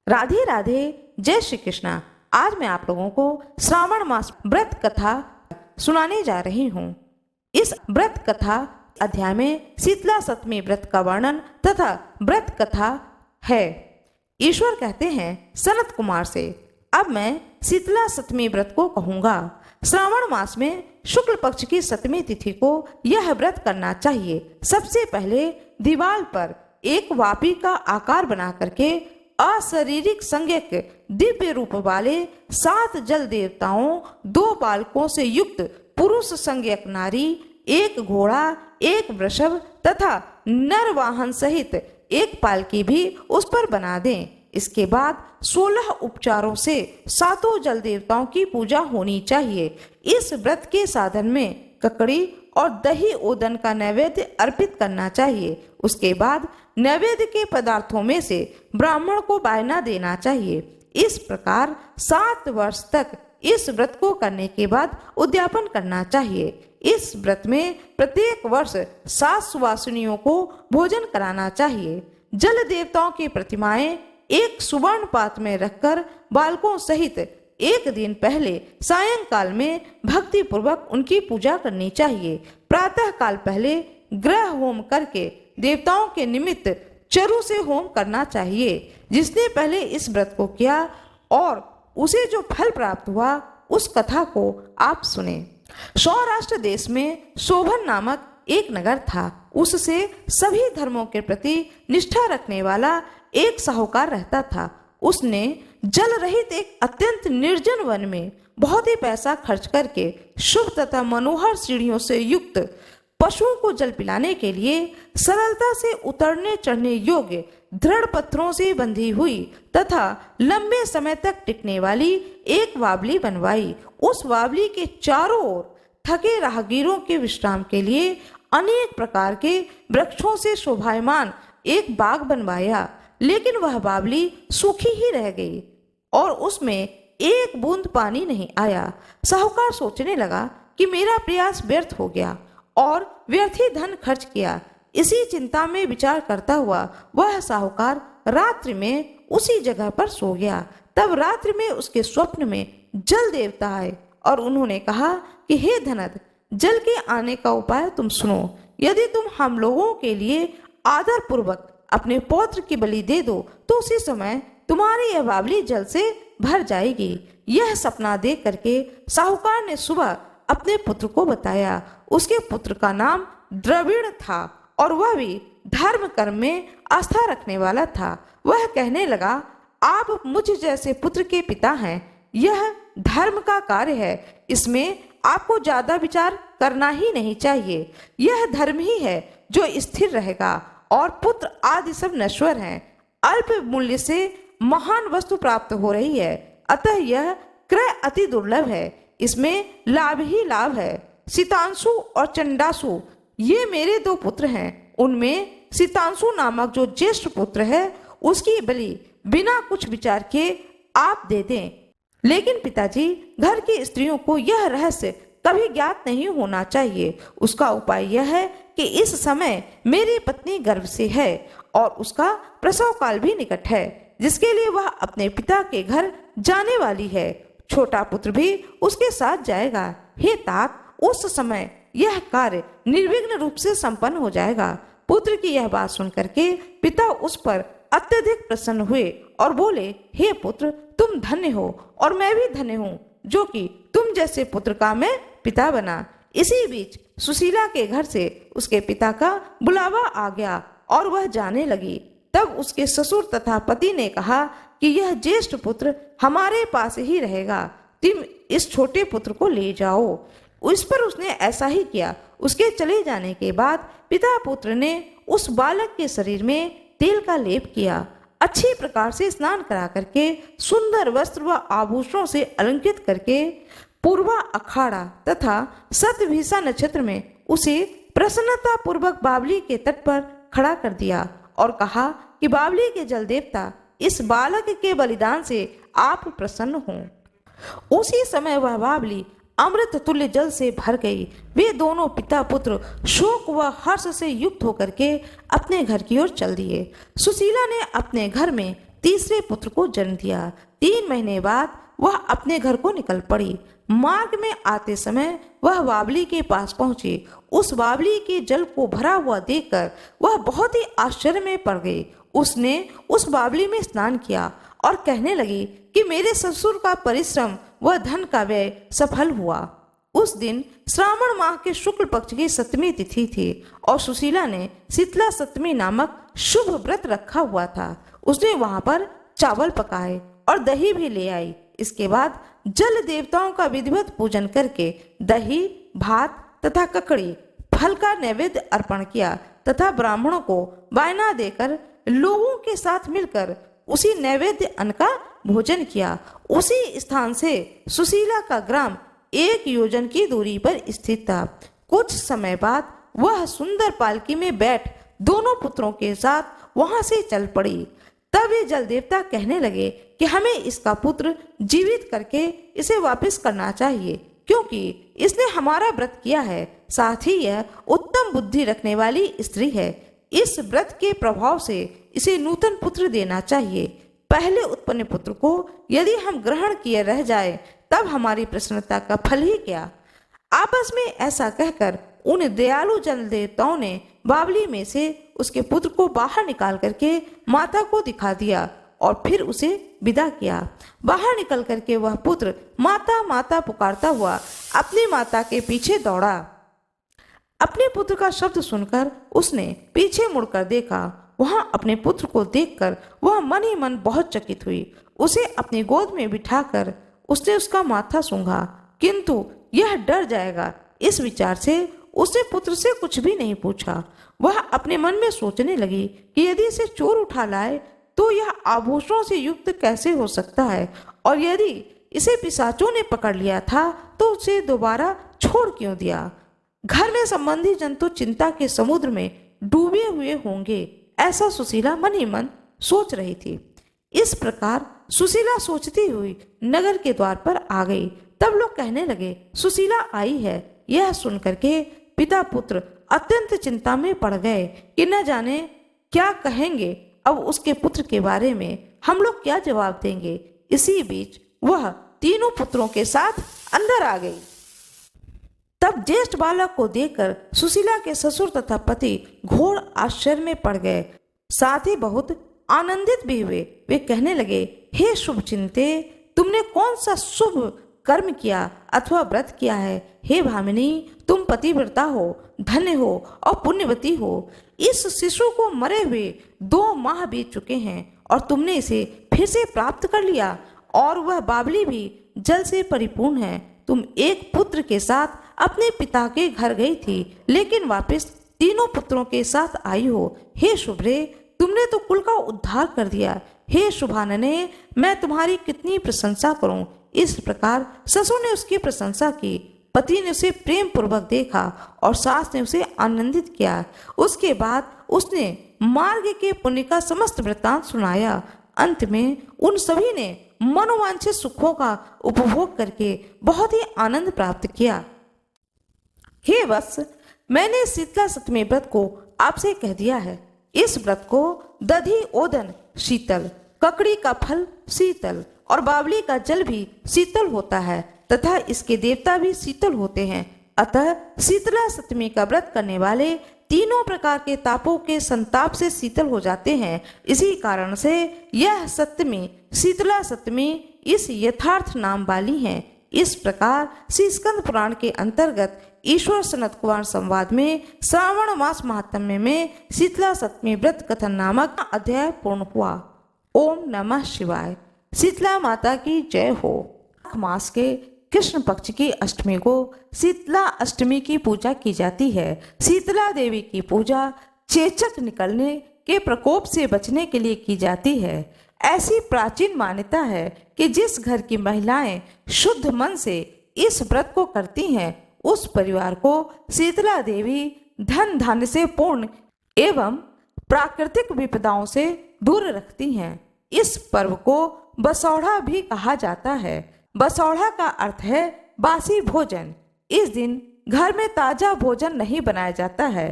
राधे राधे, जय श्री कृष्णा। आज मैं आप लोगों को श्रावण मास व्रत कथा सुनाने जा रही हूँ। इस व्रत कथा अध्याय में शीतला सप्तमी व्रत का वर्णन तथा व्रत कथा है। ईश्वर कहते हैं सनत कुमार से, अब मैं शीतला सप्तमी व्रत को कहूँगा। श्रावण मास में शुक्ल पक्ष की सप्तमी तिथि को यह व्रत करना चाहिए। सबसे पहले दीवार पर एक वापी का आकार बना करके अशारीरिक संज्ञक दिव्य रूप वाले 7 जल देवताओं, 2 बालकों से युक्त पुरुष संज्ञक नारी, 1 घोड़ा, 1 वृषभ तथा नर वाहन सहित 1 पालकी भी उस पर बना दें। इसके बाद 16 उपचारों से 7 जल देवताओं की पूजा होनी चाहिए। इस व्रत के साधन में ककड़ी और दही ओदन का नैवेद्य अर्पित करना चाहिए। उसके बाद नैवेद्य के पदार्थों में से ब्राह्मण को वायना देना चाहिए। इस प्रकार 7 वर्ष तक इस व्रत को करने के बाद उद्यापन करना चाहिए। इस व्रत में प्रत्येक वर्ष 7 सुवासिनियों को भोजन कराना चाहिए। जल देवताओं की प्रतिमाएं एक सुवर्ण पात्र में रखकर बालकों सहित एक दिन पहले सायंकाल में भक्ति पूर्वक उनकी पूजा करनी चाहिए। प्रातः काल पहले ग्रह होम करके देवताओं के निमित्त चरु से होम करना चाहिए। जिसने पहले इस व्रत को किया और उसे जो फल प्राप्त हुआ, उस कथा को आप सुने। सौराष्ट्र देश में शोभन नामक एक नगर था। उससे सभी धर्मों के प्रति निष्ठा रखने वाला एक साहूकार रहता था। उसने जल रहित एक अत्यंत निर्जन वन में बहुत ही पैसा खर्च करके शुभ तथा मनोहर सीढ़ियों से युक्त पशुओं को जल पिलाने के लिए सरलता से उतरने चढ़ने योग्य दृढ़ पत्थरों से बंधी हुई तथा लंबे समय तक टिकने वाली एक वावली बनवाई। उस वावली के चारों ओर थके राहगीरों के विश्राम के लिए अनेक प्रकार के वृक्षों से शोभायमान एक बाग बनवाया। लेकिन वह बावली सूखी ही रह गई और उसमें एक बूंद पानी नहीं आया। साहूकार सोचने लगा कि मेरा प्रयास व्यर्थ हो गया और व्यर्थ ही धन खर्च किया। इसी चिंता में विचार करता हुआ वह साहूकार रात्रि में उसी जगह पर सो गया। तब रात्रि में उसके स्वप्न में जल देवता आए और उन्होंने कहा कि हे धनद, जल के आने का उपाय तुम सुनो। यदि तुम हम लोगों के लिए आदर पूर्वक अपने पौत्र की बलि दे दो तो उसी समय तुम्हारी यह बावली जल से भर जाएगी। यह सपना देख करके साहूकार ने सुबह अपने पुत्र को बताया। उसके पुत्र का नाम द्रविड़ था और वह भी धर्म कर्म में आस्था रखने वाला था। वह कहने लगा, आप मुझ जैसे पुत्र के पिता हैं। यह धर्म का कार्य है, इसमें आपको ज्यादा विचार करना ही नहीं चाहिए। यह धर्म ही है जो स्थिर रहेगा और पुत्र आदि सब नश्वर हैं। अल्प मूल्य से महान वस्तु प्राप्त हो रही है, अतः यह क्रय अति दुर्लभ है। इसमें लाभ ही लाभ है। सीतांशु और चंडासु ये मेरे 2 पुत्र हैं। उनमें सीतांशु नामक जो ज्येष्ठ पुत्र है, उसकी बलि बिना कुछ विचार किए आप दे दें। लेकिन पिताजी, घर की स्त्रियों को यह रहस्य कभी ज्ञात नहीं होना चाहिए। उसका उपाय यह है कि इस समय मेरी पत्नी गर्भ से है और उसका प्रसव काल भी निकट है, जिसके लिए वह अपने पिता के घर जाने वाली है। छोटा पुत्र भी उसके साथ जाएगा। हे तात, उस समय यह कार्य निर्विघ्न रूप से संपन्न हो जाएगा। पुत्र की यह बात सुन करके पिता उस पर अत्यधिक प्रसन्न हुए और बोले, हे पुत्र, तुम धन्य हो और मैं भी धन्य हूँ जो कि तुम जैसे पुत्र का मैं पिता बना। इसी बीच सुशीला के घर से उसके पिता का बुलावा आ गया और वह जाने लगी। तब उसके ससुर तथा पति ने कहा कि यह ज्येष्ठ पुत्र हमारे पास ही रहेगा, तुम इस छोटे पुत्र को ले जाओ। उस पर उसने ऐसा ही किया। उसके चले जाने के बाद पिता पुत्र ने उस बालक के शरीर में तेल का लेप किया। अच्छी प्रकार से स्नान करा करके सुंदर वस्त्र व आभूषणों से अलंकृत करके पूर्वा अखाड़ा तथा सतभिषा नक्षत्र में उसे प्रसन्नता पूर्वक बावली के तट पर खड़ा कर दिया और कहा कि बावली के जल देवता, इस बालक के बलिदान से आप प्रसन्न हों। उसी समय वह बावली अमृत तुल्य जल से भर गई। वे दोनों पिता पुत्र शोक व हर्ष से युक्त होकर के अपने घर की ओर चल दिए। सुशीला ने अपने घर में तीसरे पुत्र को जन्म दिया। 3 महीने बाद वह अपने घर को निकल पड़ी। मार्ग में आते समय वह बावली के पास पहुंची। उस बावली के जल को भरा हुआ देखकर वह बहुत ही आश्चर्य में पड़ गई। उसने उस बावली में स्नान किया और कहने लगी कि मेरे ससुर का परिश्रम व धन का व्यय सफल हुआ। उस दिन श्रावण माह के शुक्ल पक्ष की 7वीं तिथि थी और सुशीला ने शीतला सप्तमी नामक शुभ व्रत रखा हुआ था। उसने वहां पर चावल पकाए और दही भी ले आई। इसके बाद जल देवताओं का विधिवत पूजन करके दही, भात तथा ककड़ी फल का नैवेद्य अर्पण किया तथा ब्राह्मणों को वायना देकर लोगों के साथ मिलकर उसी नैवेद्य अन्न का भोजन किया। उसी स्थान से सुशीला का ग्राम 1 योजन की दूरी पर स्थित था। कुछ समय बाद वह सुंदर पालकी में बैठ दोनों पुत्रों के साथ वहां से चल पड़ी। तब ये जल देवता कहने लगे कि हमें इसका पुत्र जीवित करके इसे वापस करना चाहिए, क्योंकि इसने हमारा व्रत किया है। साथ ही यह उत्तम बुद्धि रखने वाली स्त्री है। इस व्रत के प्रभाव से इसे नूतन पुत्र देना चाहिए। पहले उत्पन्न पुत्र को यदि हम ग्रहण किए रह जाए तब हमारी प्रसन्नता का फल ही क्या। आपस में ऐसा कहकर उन दयालु जल देवताओं ने बावली में से उसके पुत्र को बाहर निकाल करके माता को दिखा दिया और फिर उसे विदा किया। बाहर निकल करके वह पुत्र माता माता पुकारता हुआ अपनी माता के पीछे दौड़ा। अपने पुत्र का शब्द सुनकर उसने पीछे मुड़कर देखा। वहां अपने पुत्र को देखकर वह मन ही मन बहुत चकित हुई। उसे अपनी गोद में बिठाकर उसने उसका माथा सूंघा, किंतु यह डर जाएगा इस विचार से उसने पुत्र से कुछ भी नहीं पूछा। वह अपने मन में सोचने लगी कि यदि इसे चोर उठा लाए तो यह आभूषणों से युक्त कैसे हो सकता है, और यदि इसे पिशाचों ने पकड़ लिया था तो उसे दोबारा छोड़ क्यों दिया। घर में संबंधी जन तो चिंता के समुद्र में डूबे हुए होंगे, ऐसा सुशीला मन ही मन सोच रही थी। इस प्रकार सुशीला सोचती हुई नगर के द्वार पर आ गई। तब लोग कहने लगे सुशीला आई है। यह सुन करके पिता पुत्र अत्यंत चिंता में पड़ गए कि न जाने क्या कहेंगे। अब उसके पुत्र के बारे में हम लोग क्या जवाब देंगे। इसी बीच वह तीनों पुत्रों के साथ अंदर आ गई। तब ज्येष्ठ बालक को देखकर सुशीला के ससुर तथा पति घोर आश्चर्य में पड़ गए, साथ ही बहुत आनंदित भी हुए। वे कहने लगे, हे शुभ चिंते, तुमने कौन सा शुभ कर्म किया अथवा व्रत किया है। हे भामिनी, तुम पतिव्रता हो, धन्य हो और पुण्यवती हो। इस शिशु को मरे हुए 2 माह बीत चुके हैं और तुमने इसे फिर से प्राप्त कर लिया, और वह बावली भी जल से परिपूर्ण है। तुम एक पुत्र के साथ अपने पिता के घर गई थी, लेकिन वापस तीनों पुत्रों के साथ आई हो। हे शुभ्रे, तुमने तो कुल का उद्धार कर दिया। हे शुभानने, मैं तुम्हारी कितनी प्रशंसा करूं। इस प्रकार ससुर ने उसकी प्रशंसा की। पति ने उसे प्रेम पूर्वक देखा और सास ने उसे आनंदित किया। उसके बाद उसने मार्ग के पुण्य का समस्त वृत्तांत सुनाया। अंत में उन सभी ने मनोवांछित सुखों का उपभोग करके बहुत ही आनंद प्राप्त किया। हे वत्स, मैंने शीतला सप्तमी व्रत को आपसे कह दिया है। इस व्रत को दधि ओदन शीतल, ककड़ी का फल शीतल और बावली का जल भी शीतल होता है तथा इसके देवता भी शीतल होते हैं। अतः शीतला सप्तमी का व्रत करने वाले तीनों प्रकार के तापों के संताप से शीतल हो जाते हैं। इसी कारण से यह सप्तमी शीतला सप्तमी इस यथार्थ नाम वाली है। इस प्रकार श्री स्कंद पुराण के अंतर्गत ईश्वर सनत कुमार संवाद में श्रावण मास महात्म्य में शीतला सप्तमी व्रत कथन नामक अध्याय पूर्ण हुआ। ओम नमः शिवाय। शीतला माता की जय हो। मास के कृष्ण पक्ष की अष्टमी को शीतला अष्टमी की पूजा की जाती है। शीतला देवी की पूजा चेचक निकलने के प्रकोप से बचने के लिए की जाती है। ऐसी प्राचीन मान्यता है कि जिस घर की महिलाएं शुद्ध मन से इस व्रत को करती हैं, उस परिवार को शीतला देवी धन धान्य से पूर्ण एवं प्राकृतिक विपदाओं से दूर रखती हैं। इस पर्व को बसौड़ा भी कहा जाता है। बसौड़ा का अर्थ है बासी भोजन। इस दिन घर में ताजा भोजन नहीं बनाया जाता है।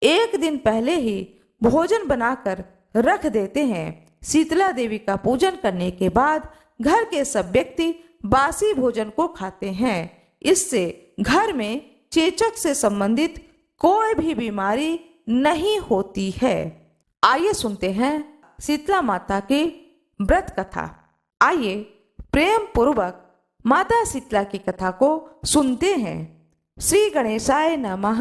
एक दिन पहले ही भोजन बनाकर रख देते हैं। शीतला देवी का पूजन करने के बाद घर के सब व्यक्ति बासी भोजन को खाते हैं। इससे घर में चेचक से संबंधित कोई भी बीमारी नहीं होती है। आइए सुनते हैं शीतला माता की व्रत कथा। आइए प्रेम पूर्वक माता शीतला की कथा को सुनते हैं। श्री गणेशाय नमः।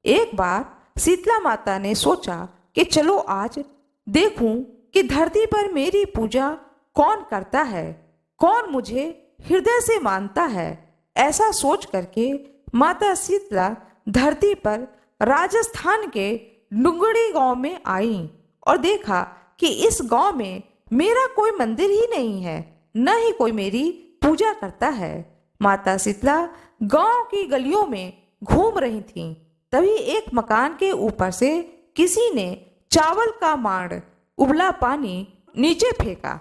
एक बार शीतला माता ने सोचा कि चलो आज देखूं कि धरती पर मेरी पूजा कौन करता है, कौन मुझे हृदय से मानता है। ऐसा सोच करके माता शीतला धरती पर राजस्थान के डुंगड़ी गांव में आई और देखा कि इस गांव में मेरा कोई मंदिर ही नहीं है, न ही कोई मेरी पूजा करता है। माता शीतला गांव की गलियों में घूम रही थीं। तभी एक मकान के ऊपर से किसी ने चावल का मांड उबला पानी नीचे फेंका।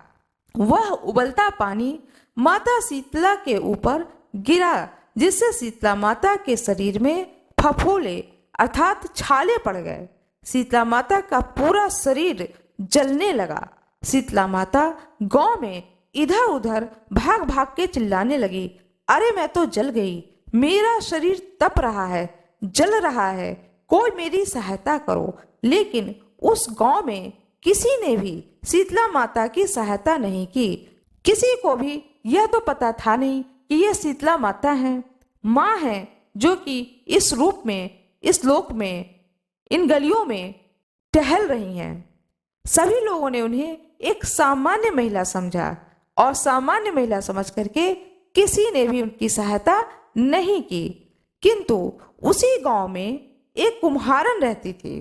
वह उबलता पानी माता शीतला के ऊपर गिरा, जिससे शीतला माता के शरीर में फफोले अर्थात छाले पड़ गए। शीतला माता का पूरा शरीर जलने लगा। शीतला माता गांव में इधर उधर भाग भाग के चिल्लाने लगी, अरे मैं तो जल गई, मेरा शरीर तप रहा है, जल रहा है, कोई मेरी सहायता करो। लेकिन उस गांव में किसी ने भी शीतला माता की सहायता नहीं की। किसी को भी यह तो पता था नहीं कि यह शीतला माता है, माँ है, जो कि इस रूप में, इस लोक में, इन गलियों में टहल रही हैं। सभी लोगों ने उन्हें एक सामान्य महिला समझा और सामान्य महिला समझ करके किसी ने भी उनकी सहायता नहीं की। किंतु उसी गांव में एक कुम्हारन रहती थी।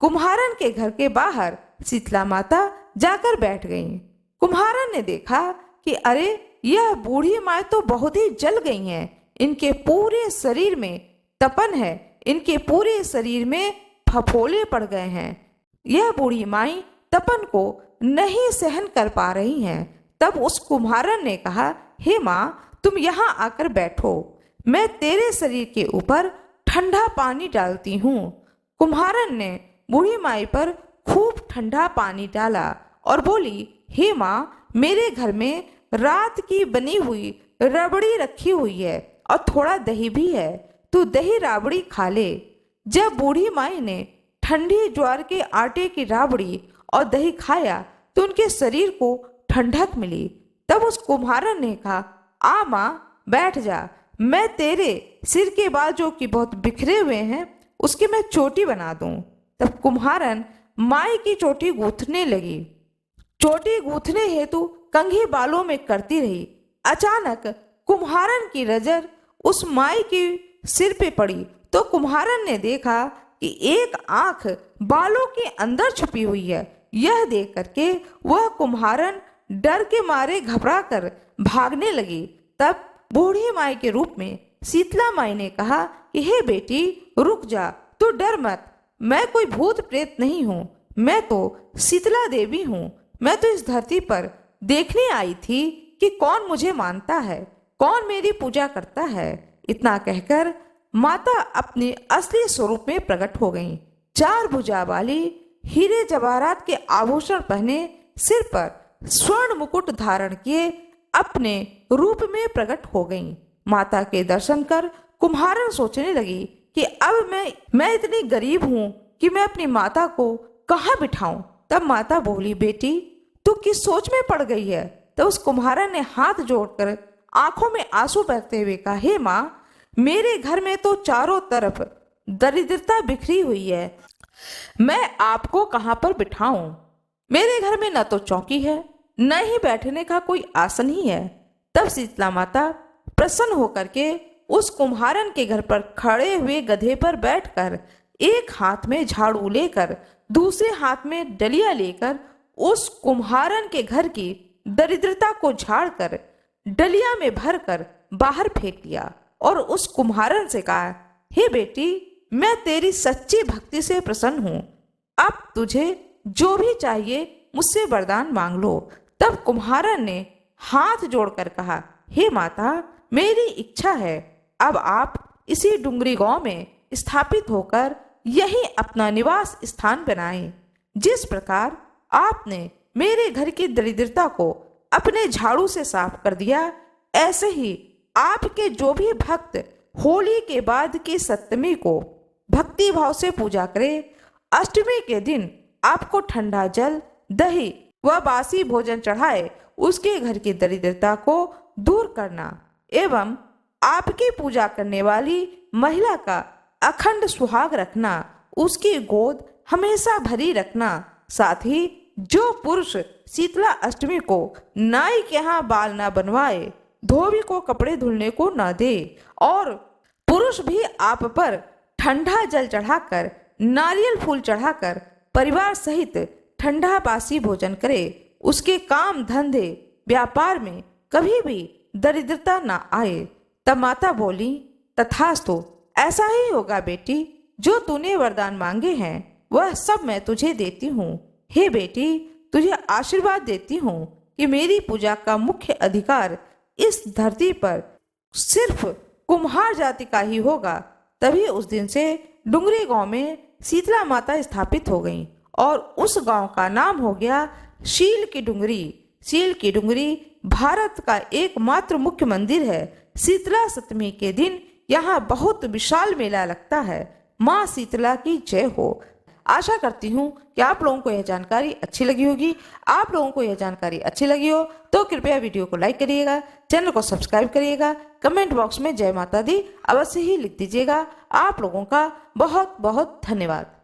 कुम्हारन के घर के बाहर शीतला माता जाकर बैठ गईं। कुम्हारन ने देखा कि अरे यह बूढ़ी माँ तो बहुत ही जल गई हैं, इनके पूरे शरीर में तपन है, इनके पूरे शरीर में फफोले पड़ गए हैं। यह बूढ़ी माई तपन को नहीं सहन कर पा रही हैं। तब उस कुम्हारन ने कहा, हे माँ, तुम यहाँ आकर बैठो, मैं तेरे शरीर के ऊपर ठंडा पानी डालती हूँ। कुम्हारन ने बूढ़ी माई पर खूब ठंडा पानी डाला और बोली, हे माँ, मेरे घर में रात की बनी हुई रबड़ी रखी हुई है और थोड़ा दही भी है, तू दही राबड़ी खा ले। जब बूढ़ी माई ने ठंडी ज्वार के आटे की राबड़ी और दही खाया तो उनके शरीर को ठंडक मिली। तब उस कुम्हारन ने कहा, आ माँ, बैठ जा, मैं तेरे सिर के बाल जो कि बहुत बिखरे हुए हैं उसकी मैं चोटी बना दूं। तब कुम्हारन माई की चोटी गूंथने लगी। चोटी गूंथने हेतु कंघी बालों में करती रही। अचानक कुम्हारन की नजर उस माई के सिर पे पड़ी तो कुम्हारन ने देखा कि एक आंख बालों के अंदर छुपी हुई है। यह देख करके वह कुम्हारन डर के मारे घबरा कर भागने लगी। तब बूढ़ी माई के रूप में शीतला माई ने कहा कि हे बेटी, रुक जा, तू डर मत, मैं कोई भूत प्रेत नहीं हूँ, मैं तो शीतला देवी हूँ। मैं तो इस धरती पर देखने आई थी कि कौन मुझे मानता है, कौन मेरी पूजा करता है। इतना कहकर माता अपने असली स्वरूप में प्रकट हो गईं। 4 भुजा वाली हीरे जवाहरात के आभूषण पहने, सिर पर स्वर्ण मुकुट धारण किए अपने रूप में प्रकट हो गईं। माता के दर्शन कर कुम्हारन सोचने लगी कि अब मैं इतनी गरीब हूँ कि मैं अपनी माता को कहाँ बिठाऊं। तब माता बोली, बेटी, तू किस सोच में पड़ गई है। तो उस कुम्हारन ने हाथ जोड़कर आंखों में आंसू बहते हुए कहा, हे माँ, मेरे घर में तो चारों तरफ दरिद्रता बिखरी हुई है, मैं आपको कहाँ पर बिठाऊं। मेरे घर में न तो चौकी है, न ही बैठने का कोई आसन ही है। तब शीतला माता प्रसन्न होकर के उस कुम्हारन के घर पर खड़े हुए गधे पर बैठकर एक हाथ में झाड़ू लेकर दूसरे हाथ में डलिया लेकर उस कुम्हारन के घर की दरिद्रता को झाड़कर डलिया में भरकर बाहर फेंक दिया और उस कुम्हारन से कहा, हे बेटी, मैं तेरी सच्ची भक्ति से प्रसन्न हूँ, अब तुझे जो भी चाहिए मुझसे वरदान मांग लो। तब कुम्हारन ने हाथ जोड़कर कहा, हे माता, मेरी इच्छा है, अब आप इसी डुंगरी गांव में स्थापित होकर यही अपना निवास स्थान बनाएं। जिस प्रकार आपने मेरे घर की दरिद्रता को अपने झाड़ू से साफ कर दिया, ऐसे ही आपके जो भी भक्त होली के बाद की सप्तमी को भक्ति भाव से पूजा करे, अष्टमी के दिन आपको ठंडा जल, दही व बासी भोजन चढ़ाए, उसके घर की दरिद्रता को दूर करना एवं आपकी पूजा करने वाली महिला का अखंड सुहाग रखना, उसकी गोद हमेशा भरी रखना। साथ ही जो पुरुष शीतला अष्टमी को नाई के यहाँ बाल ना बनवाए, धोबी को कपड़े धुलने को न दे और पुरुष भी आप पर ठंडा जल चढ़ाकर, नारियल फूल चढ़ाकर परिवार सहित ठंडा बासी भोजन करे, उसके काम धंधे व्यापार में कभी भी दरिद्रता ना आए। तब माता बोली, तथास्तु, ऐसा ही होगा बेटी। जो तूने वरदान मांगे हैं वह सब मैं तुझे देती हूँ। हे बेटी, तुझे आशीर्वाद देती हूँ कि मेरी पूजा का मुख्य अधिकार इस धरती पर सिर्फ कुम्हार जाति का ही होगा। तभी उस दिन से डुंगरी गांव में शीतला माता स्थापित हो गईं और उस गांव का नाम हो गया शील की डुंगरी। शील की डुंगरी भारत का एकमात्र मुख्य मंदिर है। शीतला सप्तमी के दिन यहाँ बहुत विशाल मेला लगता है। माँ शीतला की जय हो। आशा करती हूँ कि आप लोगों को यह जानकारी अच्छी लगी होगी। आप लोगों को यह जानकारी अच्छी लगी हो तो कृपया वीडियो को लाइक करिएगा, चैनल को सब्सक्राइब करिएगा, कमेंट बॉक्स में जय माता दी अवश्य ही लिख दीजिएगा। आप लोगों का बहुत बहुत धन्यवाद।